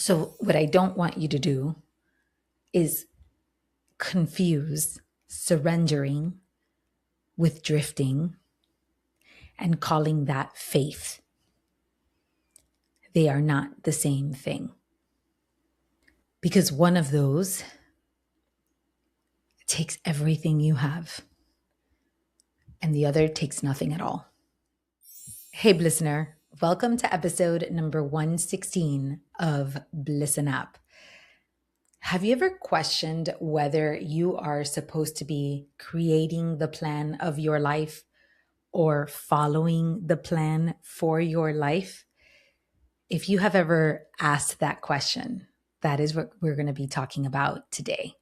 So, what I don't want you to do is confuse surrendering with drifting and calling that faith. They are not the same thing. Because one of those takes everything you have, and the other takes nothing at all. Hey, listener, welcome to episode number 116 of Listen Up. Have you ever questioned whether you are supposed to be creating the plan of your life or following the plan for your life? If you have ever asked that question, that is what we're going to be talking about today.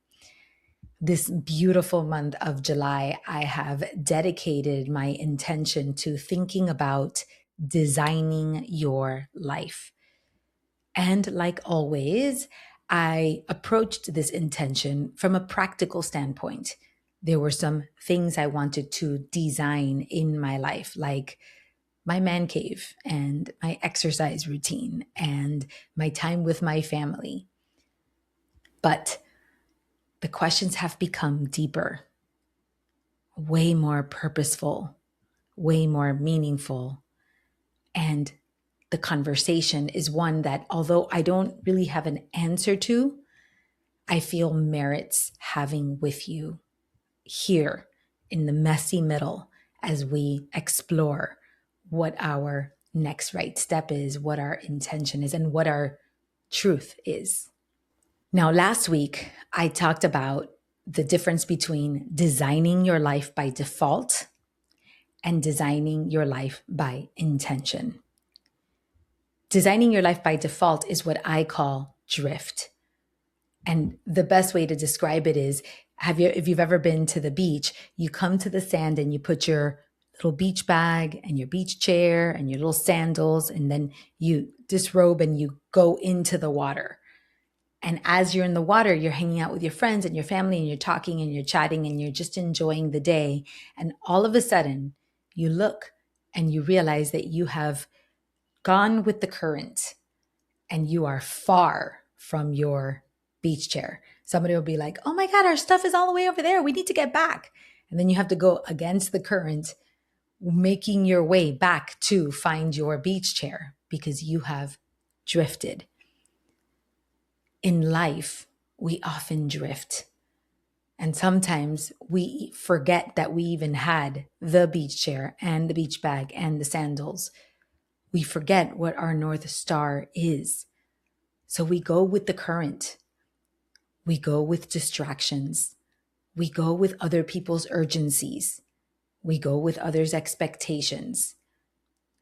This beautiful month of July, I have dedicated my intention to thinking about designing your life. And like always, I approached this intention from a practical standpoint. There were some things I wanted to design in my life, like my man cave and my exercise routine and my time with my family. But the questions have become deeper, way more purposeful, way more meaningful. And the conversation is one that, although I don't really have an answer to, I feel merits having with you here in the messy middle as we explore what our next right step is, what our intention is, and what our truth is. Now, last week, I talked about the difference between designing your life by default and designing your life by intention. Designing your life by default is what I call drift. And the best way to describe it is, if you've ever been to the beach, you come to the sand and you put your little beach bag and your beach chair and your little sandals, and then you disrobe and you go into the water. And as you're in the water, you're hanging out with your friends and your family and you're talking and you're chatting and you're just enjoying the day. And all of a sudden you look and you realize that you have gone with the current and you are far from your beach chair. Somebody will be like, oh my God, our stuff is all the way over there. We need to get back. And then you have to go against the current, making your way back to find your beach chair because you have drifted. In life, we often drift. And sometimes we forget that we even had the beach chair and the beach bag and the sandals. We forget what our North Star is. So we go with the current. We go with distractions. We go with other people's urgencies. We go with others' expectations.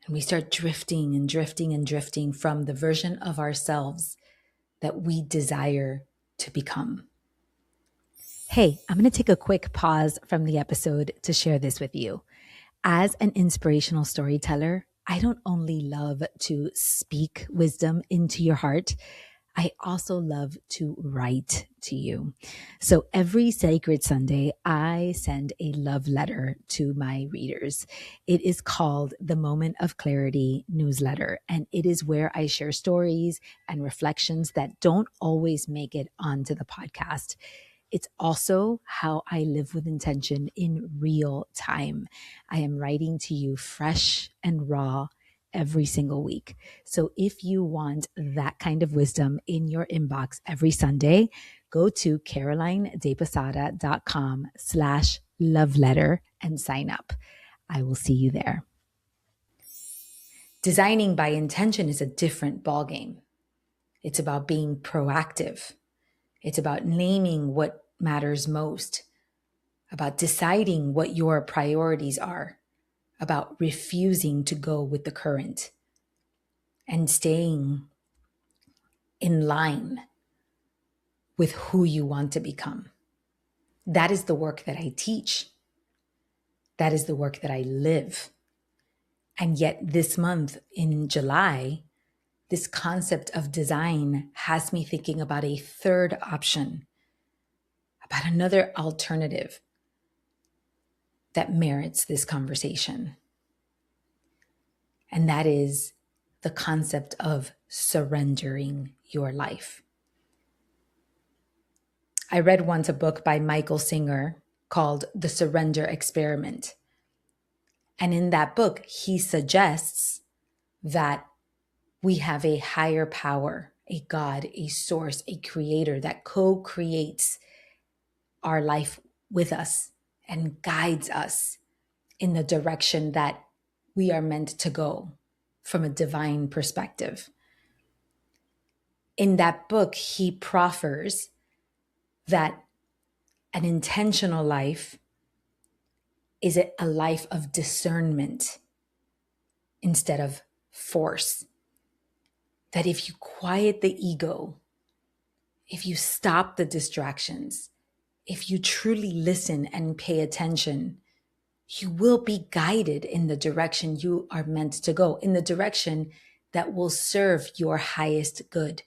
And we start drifting and drifting and drifting from the version of ourselves that we desire to become. Hey, I'm going to take a quick pause from the episode to share this with you. As an inspirational storyteller, I don't only love to speak wisdom into your heart, I also love to write to you. So every Sacred Sunday, I send a love letter to my readers. It is called the Moment of Clarity newsletter, and it is where I share stories and reflections that don't always make it onto the podcast. It's also how I live with intention in real time. I am writing to you fresh and raw every single week. So if you want that kind of wisdom in your inbox every Sunday, go to carolinedepasada.com/love letter and sign up. I will see you there. Designing by intention is a different ballgame. It's about being proactive. It's about naming what matters most, about deciding what your priorities are, about refusing to go with the current, and staying in line with who you want to become. That is the work that I teach. That is the work that I live. And yet this month in July, this concept of design has me thinking about a third option, about another alternative that merits this conversation. And that is the concept of surrendering your life. I read once a book by Michael Singer called The Surrender Experiment. And in that book, he suggests that we have a higher power, a God, a source, a creator that co-creates our life with us and guides us in the direction that we are meant to go from a divine perspective. In that book, he proffers that an intentional life is a life of discernment instead of force. That if you quiet the ego, if you stop the distractions, if you truly listen and pay attention, you will be guided in the direction you are meant to go, in the direction that will serve your highest good,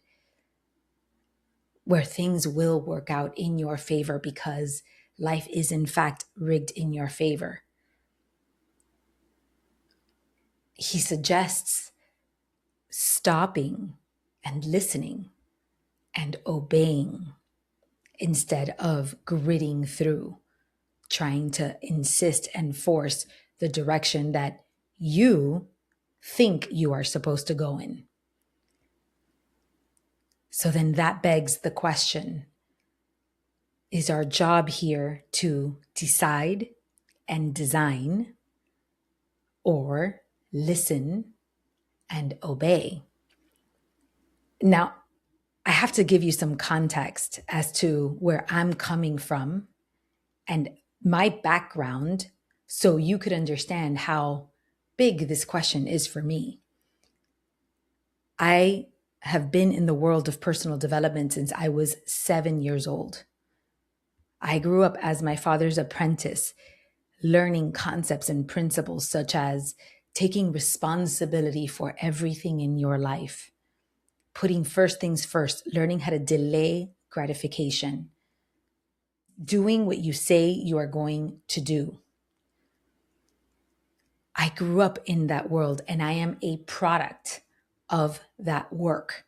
where things will work out in your favor because life is in fact rigged in your favor. He suggests stopping and listening and obeying instead of gritting through, trying to insist and force the direction that you think you are supposed to go in. So then that begs the question, is our job here to decide and design, or listen and obey? Now, I have to give you some context as to where I'm coming from and my background so you could understand how big this question is for me. I have been in the world of personal development since I was 7 years old. I grew up as my father's apprentice, learning concepts and principles such as taking responsibility for everything in your life, putting first things first, learning how to delay gratification, doing what you say you are going to do. I grew up in that world and I am a product of that work.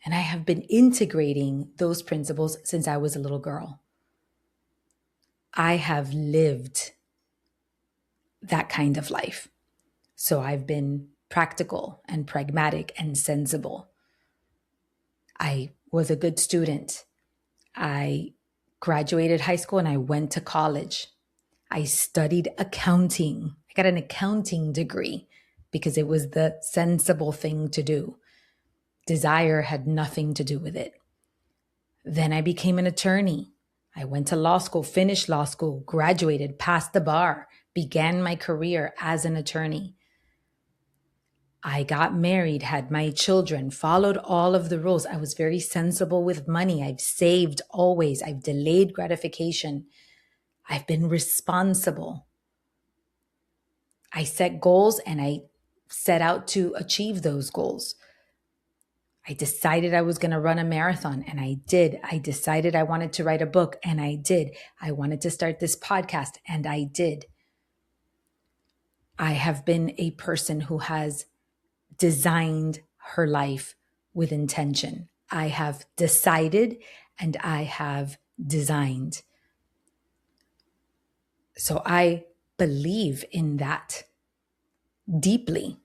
And I have been integrating those principles since I was a little girl. I have lived that kind of life. So I've been practical and pragmatic and sensible. I was a good student. I graduated high school and I went to college. I studied accounting. I got an accounting degree because it was the sensible thing to do. Desire had nothing to do with it. Then I became an attorney. I went to law school, finished law school, graduated, passed the bar, began my career as an attorney. I got married, had my children, followed all of the rules. I was very sensible with money. I've saved always. I've delayed gratification. I've been responsible. I set goals and I set out to achieve those goals. I decided I was going to run a marathon and I did. I decided I wanted to write a book and I did. I wanted to start this podcast and I did. I have been a person who has designed her life with intention. I have decided and I have designed. So I believe in that deeply.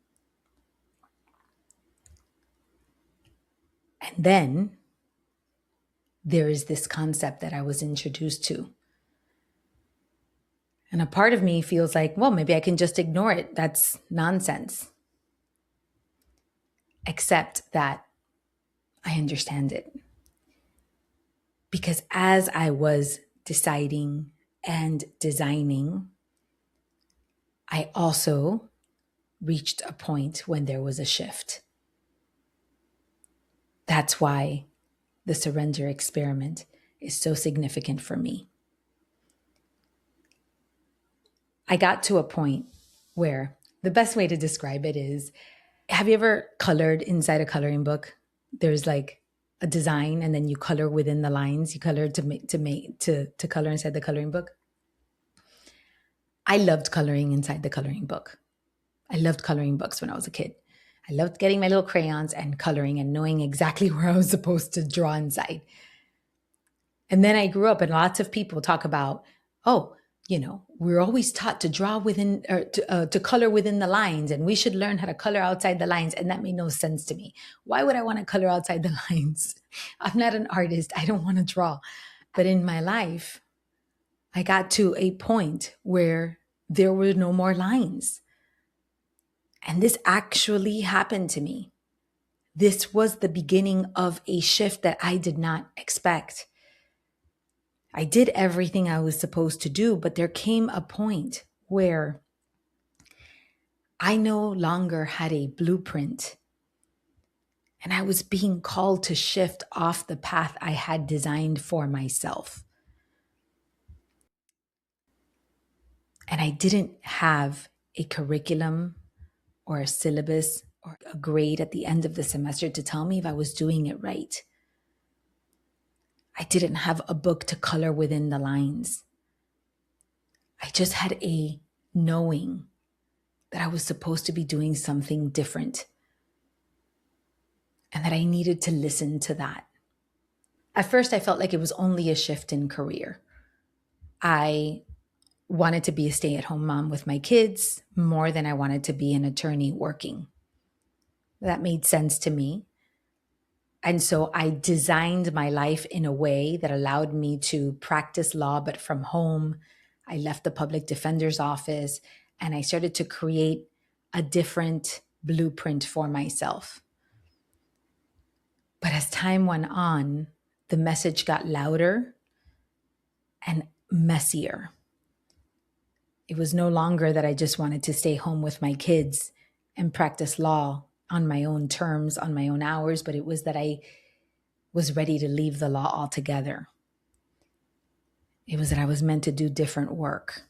And then there is this concept that I was introduced to. And a part of me feels like, well, maybe I can just ignore it. That's nonsense. Except that I understand it. Because as I was deciding and designing, I also reached a point when there was a shift. That's why the surrender experiment is so significant for me. I got to a point where the best way to describe it is, have you ever colored inside a coloring book? There's like a design and then you color within the lines. You color to color inside the coloring book. I loved coloring inside the coloring book. I loved coloring books when I was a kid. I loved getting my little crayons and coloring and knowing exactly where I was supposed to draw inside. And then I grew up, and lots of people talk about, oh, we're always taught to draw within or to color within the lines, and we should learn how to color outside the lines. And that made no sense to me. Why would I want to color outside the lines? I'm not an artist. I don't want to draw. But in my life, I got to a point where there were no more lines. And this actually happened to me. This was the beginning of a shift that I did not expect. I did everything I was supposed to do, but there came a point where I no longer had a blueprint, and I was being called to shift off the path I had designed for myself. And I didn't have a curriculum or a syllabus or a grade at the end of the semester to tell me if I was doing it right. I didn't have a book to color within the lines. I just had a knowing that I was supposed to be doing something different and that I needed to listen to that. At first, I felt like it was only a shift in career. I wanted to be a stay-at-home mom with my kids more than I wanted to be an attorney working. That made sense to me. And so I designed my life in a way that allowed me to practice law, but from home. I left the public defender's office and I started to create a different blueprint for myself. But as time went on, the message got louder and messier. It was no longer that I just wanted to stay home with my kids and practice law on my own terms, on my own hours, but it was that I was ready to leave the law altogether. It was that I was meant to do different work.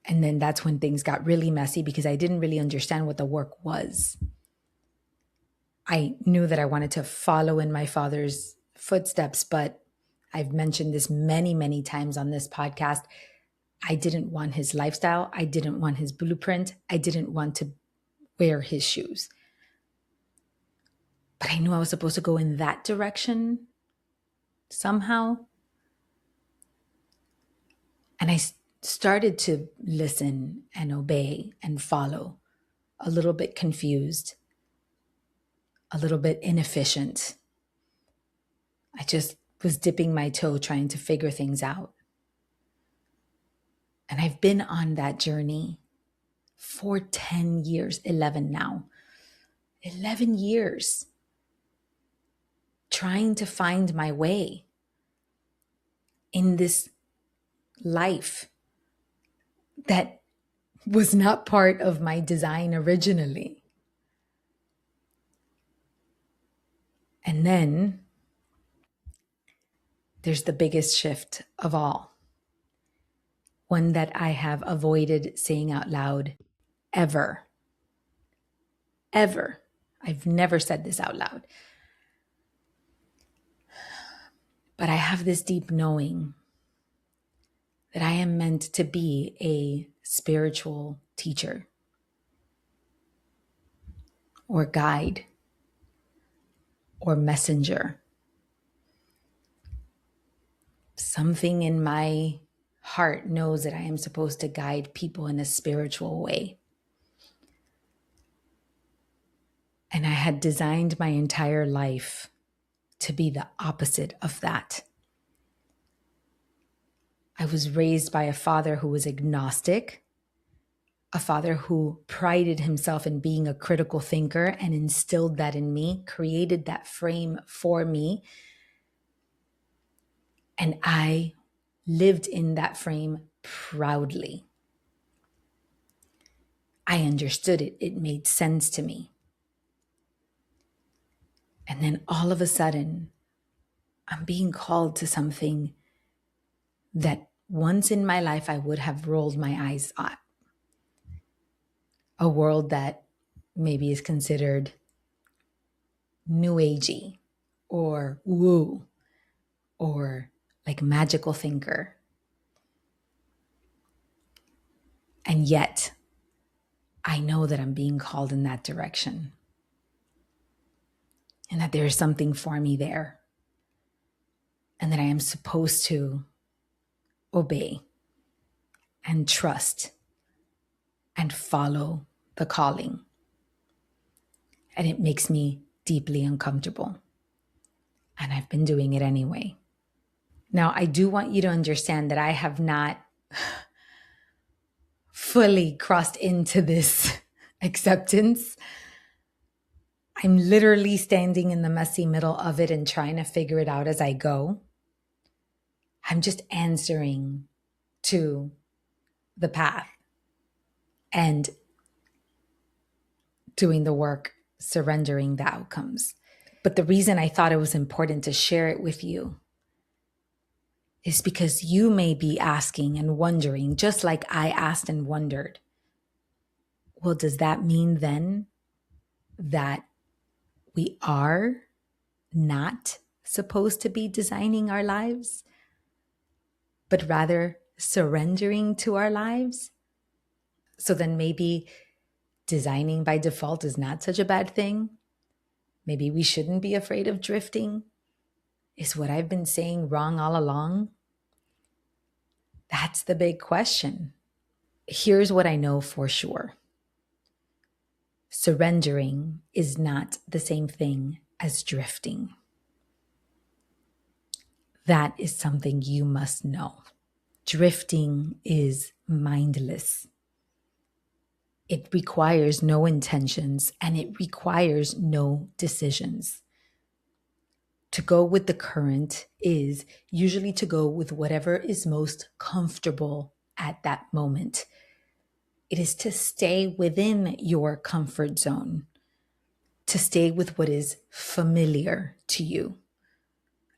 And then that's when things got really messy because I didn't really understand what the work was. I knew that I wanted to follow in my father's footsteps, but I've mentioned this many, many times on this podcast. I didn't want his lifestyle. I didn't want his blueprint. I didn't want to wear his shoes. But I knew I was supposed to go in that direction somehow. And I started to listen and obey and follow, a little bit confused, a little bit inefficient. I just was dipping my toe trying to figure things out. And I've been on that journey for 10 years, 11 now. 11 years trying to find my way in this life that was not part of my design originally. And then there's the biggest shift of all, one that I have avoided saying out loud ever. Ever. I've never said this out loud. But I have this deep knowing that I am meant to be a spiritual teacher or guide or messenger. Something in my heart knows that I am supposed to guide people in a spiritual way. And I had designed my entire life to be the opposite of that. I was raised by a father who was agnostic, a father who prided himself in being a critical thinker and instilled that in me, created that frame for me. And I lived in that frame proudly. I understood it. It made sense to me. And then all of a sudden, I'm being called to something that once in my life I would have rolled my eyes at. A world that maybe is considered new agey or woo or like magical thinker. And yet, I know that I'm being called in that direction and that there is something for me there and that I am supposed to obey and trust and follow the calling. And it makes me deeply uncomfortable. And I've been doing it anyway. Now, I do want you to understand that I have not fully crossed into this acceptance. I'm literally standing in the messy middle of it and trying to figure it out as I go. I'm just answering to the path and doing the work, surrendering the outcomes. But the reason I thought it was important to share it with you is because you may be asking and wondering, just like I asked and wondered, well, does that mean then that we are not supposed to be designing our lives, but rather surrendering to our lives? So then maybe designing by default is not such a bad thing. Maybe we shouldn't be afraid of drifting. Is what I've been saying wrong all along? That's the big question. Here's what I know for sure. Surrendering is not the same thing as drifting. That is something you must know. Drifting is mindless. It requires no intentions and it requires no decisions. To go with the current is usually to go with whatever is most comfortable at that moment. It is to stay within your comfort zone, to stay with what is familiar to you,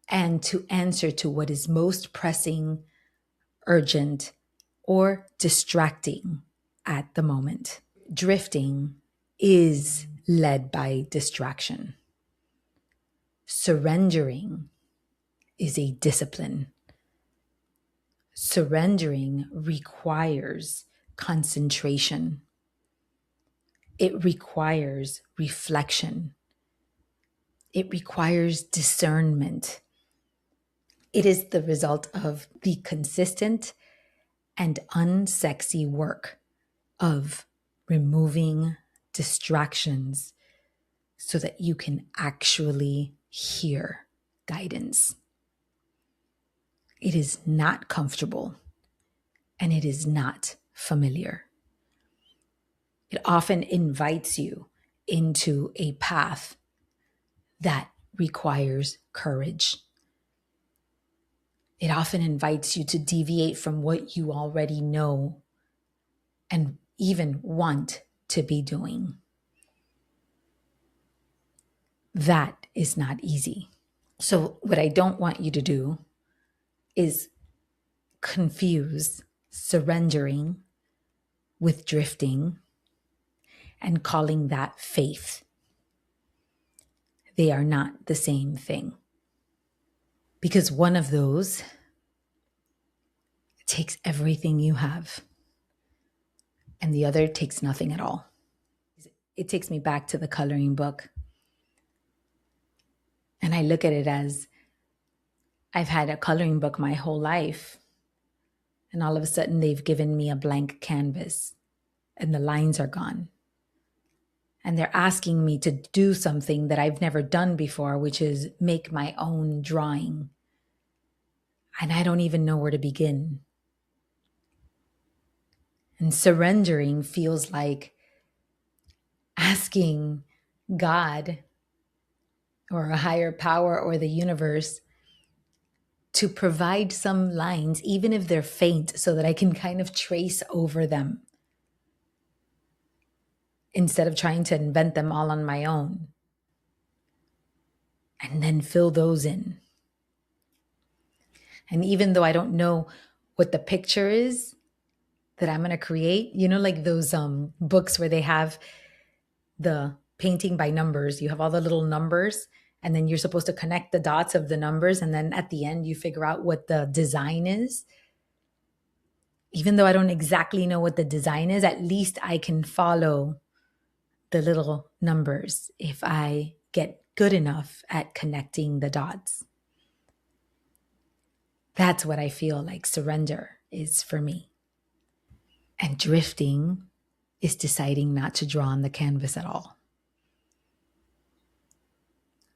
and to answer to what is most pressing, urgent, or distracting at the moment. Drifting is led by distraction. Surrendering is a discipline. Surrendering requires concentration. It requires reflection. It requires discernment. It is the result of the consistent and unsexy work of removing distractions so that you can actually hear guidance. It is not comfortable and it is not familiar. It often invites you into a path that requires courage. It often invites you to deviate from what you already know and even want to be doing. That is not easy. So what I don't want you to do is confuse surrendering with drifting and calling that faith. They are not the same thing. Because one of those takes everything you have, and the other takes nothing at all. It takes me back to the coloring book. And I look at it as I've had a coloring book my whole life, and all of a sudden they've given me a blank canvas and the lines are gone. And they're asking me to do something that I've never done before, which is make my own drawing. And I don't even know where to begin. And surrendering feels like asking God or a higher power or the universe to provide some lines, even if they're faint, so that I can kind of trace over them instead of trying to invent them all on my own. And then fill those in. And even though I don't know what the picture is that I'm going to create, you know, like those books where they have the painting by numbers, you have all the little numbers, and then you're supposed to connect the dots of the numbers. And then at the end, you figure out what the design is. Even though I don't exactly know what the design is, at least I can follow the little numbers if I get good enough at connecting the dots. That's what I feel like surrender is for me. And drifting is deciding not to draw on the canvas at all.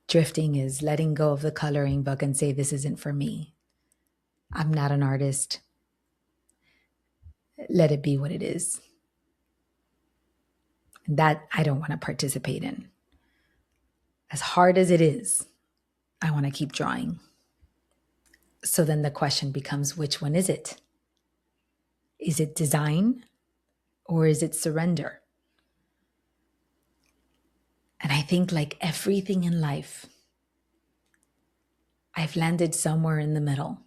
Drifting is letting go of the coloring book and say, this isn't for me. I'm not an artist. Let it be what it is. That I don't want to participate in. As hard as it is, I want to keep drawing. So then the question becomes, which one is it? Is it design or is it surrender? And I think, like everything in life, I've landed somewhere in the middle.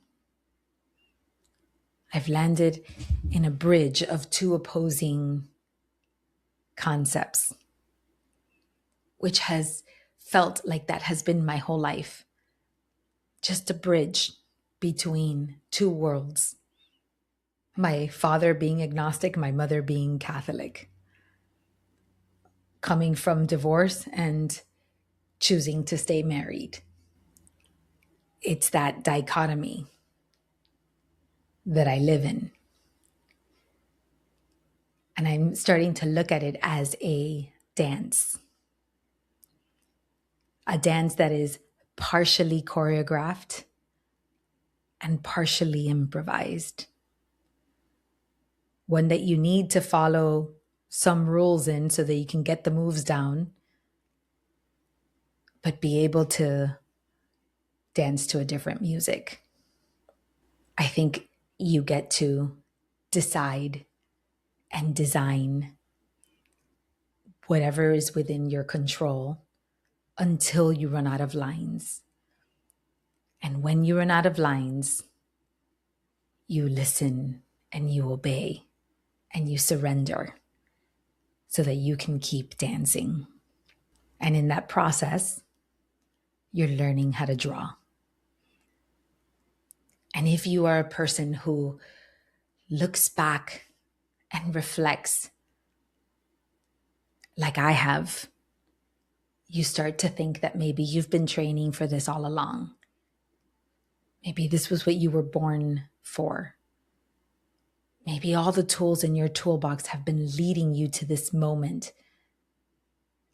I've landed in a bridge of two opposing concepts, which has felt like that has been my whole life. Just a bridge between two worlds. My father being agnostic, my mother being Catholic. Coming from divorce and choosing to stay married. It's that dichotomy that I live in. And I'm starting to look at it as a dance that is partially choreographed and partially improvised. One that you need to follow some rules in so that you can get the moves down, but be able to dance to a different music. I think you get to decide and design whatever is within your control until you run out of lines. And when you run out of lines, you listen and you obey and you surrender so that you can keep dancing. And in that process, you're learning how to draw. And if you are a person who looks back and reflects like I have, you start to think that maybe you've been training for this all along. Maybe this was what you were born for. Maybe all the tools in your toolbox have been leading you to this moment.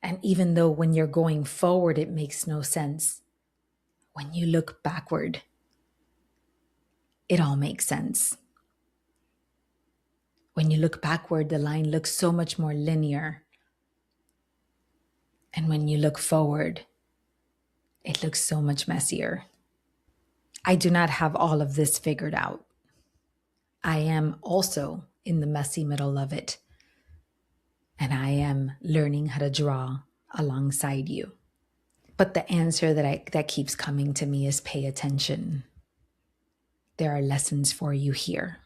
And even though when you're going forward, it makes no sense, when you look backward, it all makes sense. When you look backward, the line looks so much more linear. And when you look forward, it looks so much messier. I do not have all of this figured out. I am also in the messy middle of it. And I am learning how to draw alongside you. But the answer that keeps coming to me is pay attention. There are lessons for you here.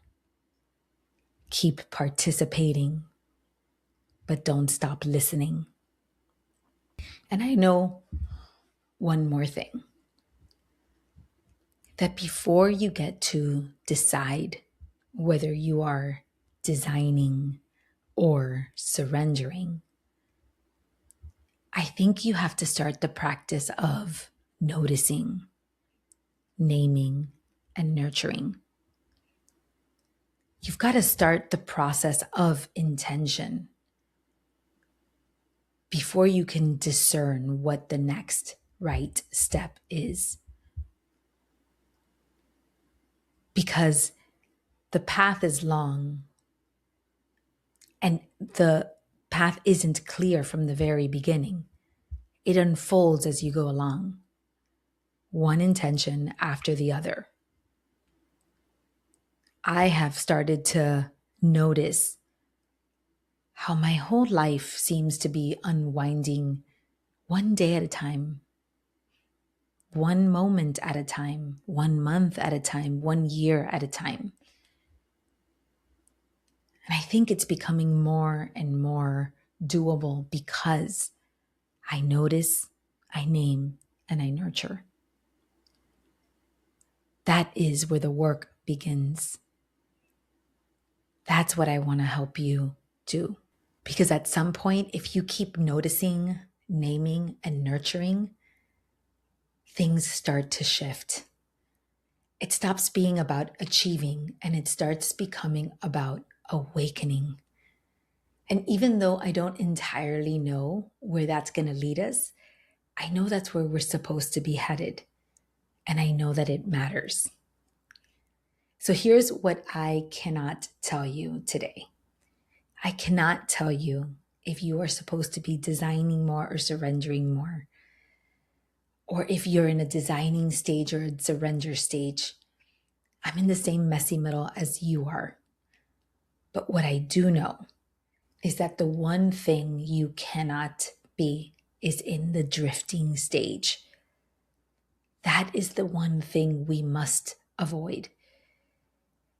Keep participating, but don't stop listening. And I know one more thing, that before you get to decide whether you are designing or surrendering, I think you have to start the practice of noticing, naming, and nurturing. You've got to start the process of intention before you can discern what the next right step is. Because the path is long and the path isn't clear from the very beginning. It unfolds as you go along, one intention after the other. I have started to notice how my whole life seems to be unwinding one day at a time, one moment at a time, 1 month at a time, 1 year at a time. And I think it's becoming more and more doable because I notice, I name, and I nurture. That is where the work begins. That's what I want to help you do. Because at some point, if you keep noticing, naming, and nurturing, things start to shift. It stops being about achieving and it starts becoming about awakening. And even though I don't entirely know where that's going to lead us, I know that's where we're supposed to be headed. And I know that it matters. So here's what I cannot tell you today. I cannot tell you if you are supposed to be designing more or surrendering more, or if you're in a designing stage or a surrender stage. I'm in the same messy middle as you are. But what I do know is that the one thing you cannot be is in the drifting stage. That is the one thing we must avoid.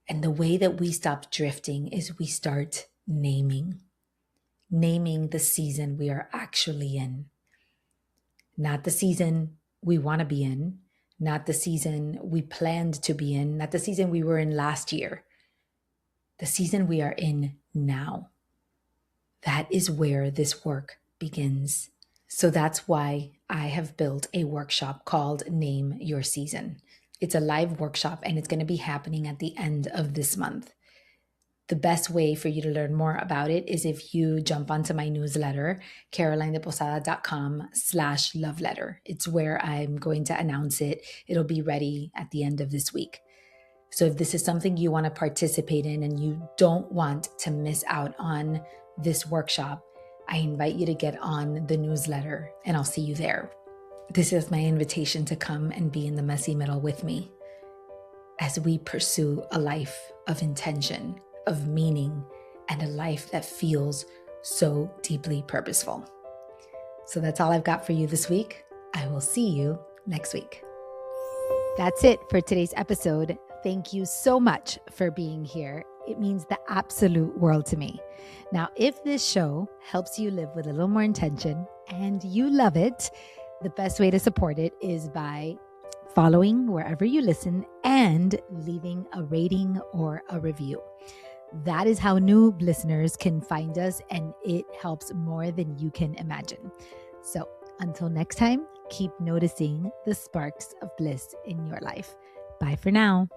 And the way that we stop drifting is we start naming the season we are actually in. Not the season we want to be in, not the season we planned to be in, not the season we were in last year. The season we are in now. That is where this work begins. So that's why I have built a workshop called Name Your Season. It's a live workshop and it's going to be happening at the end of this month. The best way for you to learn more about it is if you jump onto my newsletter, carolinedeposada.com/loveletter. It's where I'm going to announce it. It'll be ready at the end of this week. So if this is something you want to participate in and you don't want to miss out on this workshop, I invite you to get on the newsletter and I'll see you there. This is my invitation to come and be in the messy middle with me as we pursue a life of intention, of meaning, and a life that feels so deeply purposeful. So that's all I've got for you this week. I will see you next week. That's it for today's episode. Thank you so much for being here. It means the absolute world to me. Now, if this show helps you live with a little more intention and you love it, the best way to support it is by following wherever you listen and leaving a rating or a review. That is how new listeners can find us, and it helps more than you can imagine. So until next time, keep noticing the sparks of bliss in your life. Bye for now.